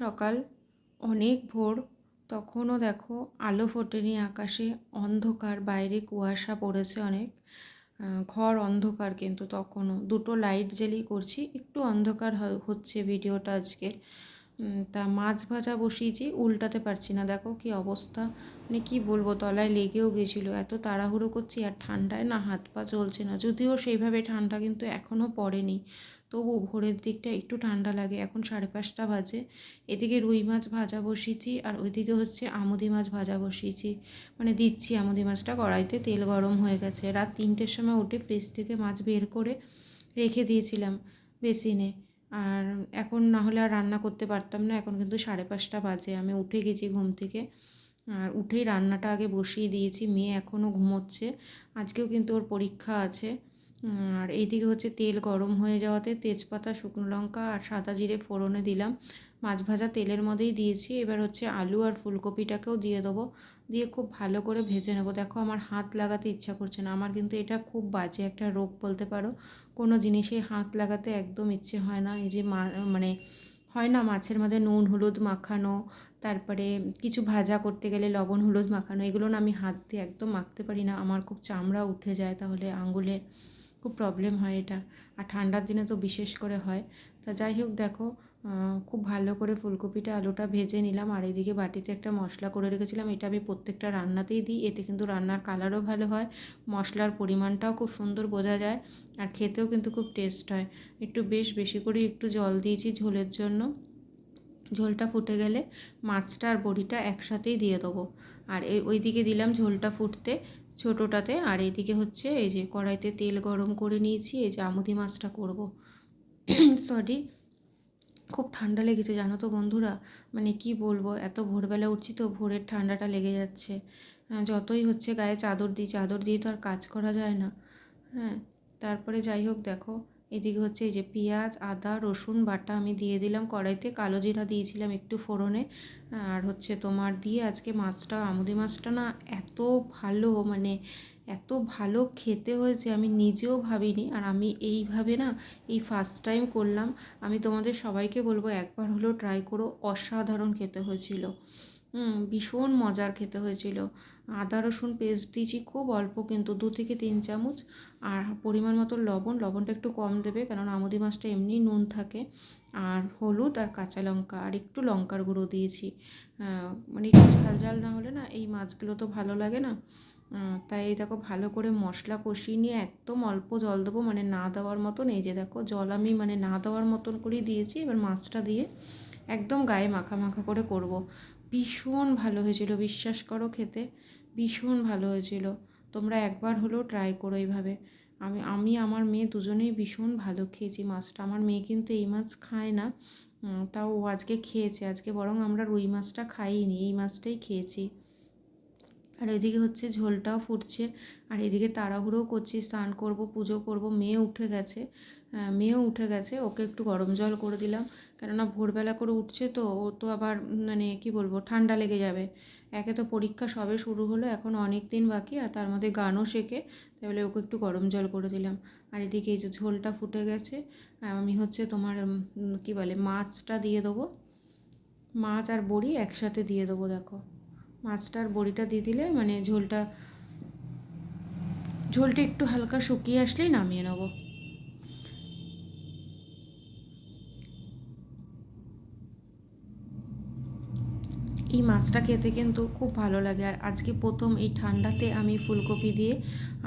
সকাল অনেক ভোর, তখনও দেখো আলো ফোটেনি আকাশে, অন্ধকার, বাইরে কুয়াশা পড়েছে অনেক। ঘর অন্ধকার, কিন্তু তখনও দুটো লাইট জ্বেলেই করছি, একটু অন্ধকার হচ্ছে ভিডিওটা আজকে। তা মাছ ভাজা বসিয়েছি, উল্টাতে পারছি না, দেখো কি অবস্থা। মানে কি বলবো, তলায় লেগেও গেছিলো, এত তাড়াহুড়ো করছি আর ঠান্ডায় না হাত পা চলছে না। যদিও সেইভাবে ঠান্ডা কিন্তু এখনও পড়েনি, তবু ভোরের দিকটা একটু ঠান্ডা লাগে। এখন 5:30 বাজে। এদিকে রুই মাছ ভাজা বসিয়েছি আর ওইদিকে হচ্ছে আমুদি মাছ ভাজা বসিয়েছি, মানে দিচ্ছি আমুদি মাছটা কড়াইতে। তেল গরম হয়ে গেছে। রাত 3টের সময় উঠে ফ্রিজ থেকে মাছ বের করে রেখে দিয়েছিলাম বেসিনে। আর এখন না হলে আর রান্না করতে পারতাম না। এখন কিন্তু 5:30 বাজে, আমি উঠে গেছি ঘুম থেকে। আর উঠেই রান্নাটা আগে বসিয়ে দিয়েছি। মেয়ে এখনও ঘুমোচ্ছে, আজকেও কিন্তু ওর পরীক্ষা আছে। আর এইদিকে হচ্ছে তেল গরম হয়ে যাওয়াতে তেজপাতা, শুকনো লঙ্কা আর সাদা জিরে ফোড়নে দিলাম। মাছ ভাজা তেলের মধ্যেই দিয়েছি। এবার হচ্ছে আলু আর ফুলকপিটাকেও দিয়ে দেবো, দিয়ে খুব ভালো করে ভেজে নেবো। দেখো আমার হাত লাগাতে ইচ্ছা করছে না, আমার কিন্তু এটা খুব বাজে একটা রোগ বলতে পারো। কোনো জিনিসে হাত লাগাতে একদম ইচ্ছে হয় না। এই যে মানে হয় না মাছের মধ্যে নুন হলুদ মাখানো, তারপরে কিছু ভাজা করতে গেলে লবণ হলুদ মাখানো, এগুলো না আমি হাত দিয়ে একদম মাখতে পারি না। আমার খুব চামড়া উঠে যায়, তাহলে আঙুলে খুব প্রবলেম হয় এটা। আর ঠান্ডার দিনে তো বিশেষ করে হয়। তা যাই হোক দেখো, খুব ভালো করে ফুলকপিটা আলুটা ভেজে নিলাম। আর এদিকে বাটিতে একটা মশলা করে রেখেছিলাম, এটা আমি প্রত্যেকটা রান্নাতেই দিই। এতে কিন্তু রান্নার কালারও ভালো হয়, মশলার পরিমাণটাও খুব সুন্দর বোঝা যায়, আর খেতেও কিন্তু খুব টেস্ট হয়। একটু বেশ বেশি করে একটু জল দিয়েছি ঝোলের জন্য। ঝোলটা ফুটে গেলে মাছটা আর বড়িটা একসাথেই দিয়ে দেবো। আর ওইদিকে দিলাম ঝোলটা ফুটতে ছোটোটাতে। আর এইদিকে হচ্ছে এই যে কড়াইতে তেল গরম করে নিয়েছি, এই যে আমুদি মাছটা করব। সরি, খুব ঠান্ডা লেগেছে জানো তো বন্ধুরা। মানে কি বলবো, এত ভোরবেলা উঠছি তো ভোরের ঠান্ডাটা লেগে যাচ্ছে। যতই হচ্ছে গায়ে চাদর দিই, চাদর দিয়ে তো আর কাজ করা যায় না। হ্যাঁ, তারপরে যাই হোক দেখো, এদিকে হচ্ছে এই যে পেঁয়াজ আদা রসুন বাটা আমি দিয়ে দিলাম কড়াইতে, কালো জিরা দিয়েছিলাম একটু ফোড়নে। আর হচ্ছে তোমার দিয়ে আজকে মাছটা, আমুদি মাছটা না এত ভালো, মানে এত ভালো খেতে হয়েছে আমি নিজেও ভাবিনি। আর আমি এইভাবে না এই ফার্স্ট টাইম করলাম। আমি তোমাদের সবাইকে বলবো একবার হলেও ট্রাই করো, অসাধারণ খেতে হয়েছিল। ভীষণ মজার খেতে হয়েছিল। আদা রসুন পেস্ট দিয়েছি খুব অল্প, কিন্তু 2 থেকে 3 চামচ। আর পরিমাণ মতো লবণ, লবণটা একটু কম দেবে কারণ আমুদি মাছটা এমনি নুন থাকে। আর হলুদ আর কাঁচা লঙ্কা আর একটু লঙ্কার গুঁড়ো দিয়েছি। মানে একটু ঝাল ঝাল না হলে না এই মাছগুলো তো ভালো লাগে না। তাই এই দেখো ভালো করে মশলা কষিয়ে নিয়ে একদম অল্প জল দেবো, মানে না দেওয়ার মতন। এই যে দেখো জল আমি মানে না দেওয়ার মতন করেই দিয়েছি। এবার মাছটা দিয়ে একদম গায়ে মাখা মাখা করে করব। ভীষণ ভালো হয়েছিল, বিশ্বাস করো, খেতে ভীষণ ভালো হয়েছিল। তোমরা একবার হলেও ট্রাই করো এইভাবে। আমি আমার মেয়ে দুজনেই ভীষণ ভালো খেয়েছি মাছটা। আমার মেয়ে কিন্তু এই মাছ খায় না, তাও ও আজকে খেয়েছে। আজকে বরং আমরা রুই মাছটা খাইনি, এই মাছটাই খেয়েছি। আর এদিকে হচ্ছে ঝোলটাও ফুটছে। আর এদিকে তাড়াহুড়োও করছি, স্নান করব পুজো করব। মেয়েও উঠে গেছে, ওকে একটু গরম জল করে দিলাম। কেননা ভোরবেলা করে উঠছে তো, ও তো আবার মানে কি বলবো ঠান্ডা লেগে যাবে। একে তো পরীক্ষা সবে শুরু হলো, এখন অনেক দিন বাকি, আর তার মধ্যে গানও শেখে, তাহলে ওকে একটু গরম জল করে দিলাম। আর এদিকে এই যে ঝোলটা ফুটে গেছে, আমি হচ্ছে তোমার কি বলে মাছটা দিয়ে দেবো। মাছ আর বড়ি একসাথে দিয়ে দেবো। দেখো মাছটা আর বড়িটা দিয়ে দিলে মানে ঝোলটা একটু হালকা শুকিয়ে আসলেই নামিয়ে নেবো। এই মাছটা খেতে কিন্তু খুব ভালো লাগে। আর আজকে প্রথম এই ঠান্ডাতে আমি ফুলকপি দিয়ে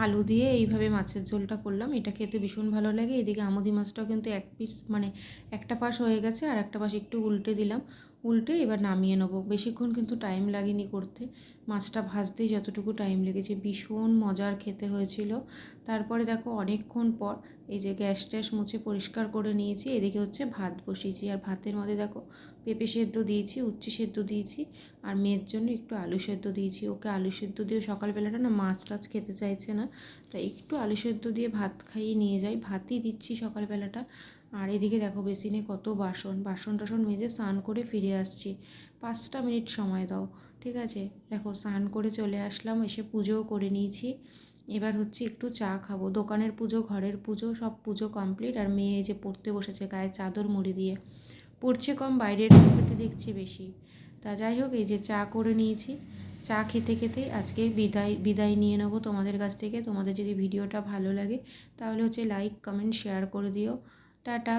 আলু দিয়ে এইভাবে মাছের ঝোলটা করলাম, এটা খেতে ভীষণ ভালো লাগে। এদিকে আমুদি মাছটাও কিন্তু এক পিস মানে একটা পাশ হয়ে গেছে, আর একটা পাশ একটু উল্টে দিলাম। উল্টে এবার নামিয়ে নেবো। বেশিক্ষণ কিন্তু টাইম লাগেনি করতে, মাছটা ভাজতেই যতটুকু টাইম লেগেছে। ভীষণ মজার খেতে হয়েছিল। তারপরে দেখো অনেকক্ষণ পর এই যে গ্যাস ট্যাস মুছে পরিষ্কার করে নিয়েছি, এদিকে হচ্ছে ভাত বসিয়েছি। আর ভাতের মধ্যে দেখো পেঁপে সেদ্ধ দিয়েছি, উচ্ছে সেদ্ধ দিয়েছি, আর মেয়ের জন্য একটু আলু সেদ্ধ দিয়েছি। ওকে আলু সেদ্ধ দিয়ে সকালবেলাটা না মাছ টাছ খেতে চাইছে না, তাই একটু আলু সেদ্ধ দিয়ে ভাত খাইয়ে নিয়ে যাই, ভাতই দিচ্ছি সকালবেলাটা। আর এদিকে দেখো বেসিনে কত বাসন টাসন মেজে স্নান করে ফিরে আসছি। 5টা মিনিট সময় দাও, ঠিক আছে। দেখো স্নান করে চলে আসলাম, এসে পুজোও করে নিয়েছি। এবার হচ্ছে একটু চা খাবো। দোকানের পুজো ঘরের পুজো সব পুজো কমপ্লিট। আর মেয়ে যে পড়তে বসেছে গায়ে চাদর মুড়ি দিয়ে, পড়ছে কম, বাইরের প্রকৃতি দেখছি বেশি। তা যাই হোক, এই যে চা করে নিয়েছি, চা খেতে খেতে আজকে বিদায় নিয়ে নেবো তোমাদের কাছ থেকে। তোমাদের যদি ভিডিওটা ভালো লাগে তাহলে হচ্ছে লাইক কমেন্ট শেয়ার করে দিও। টাটা।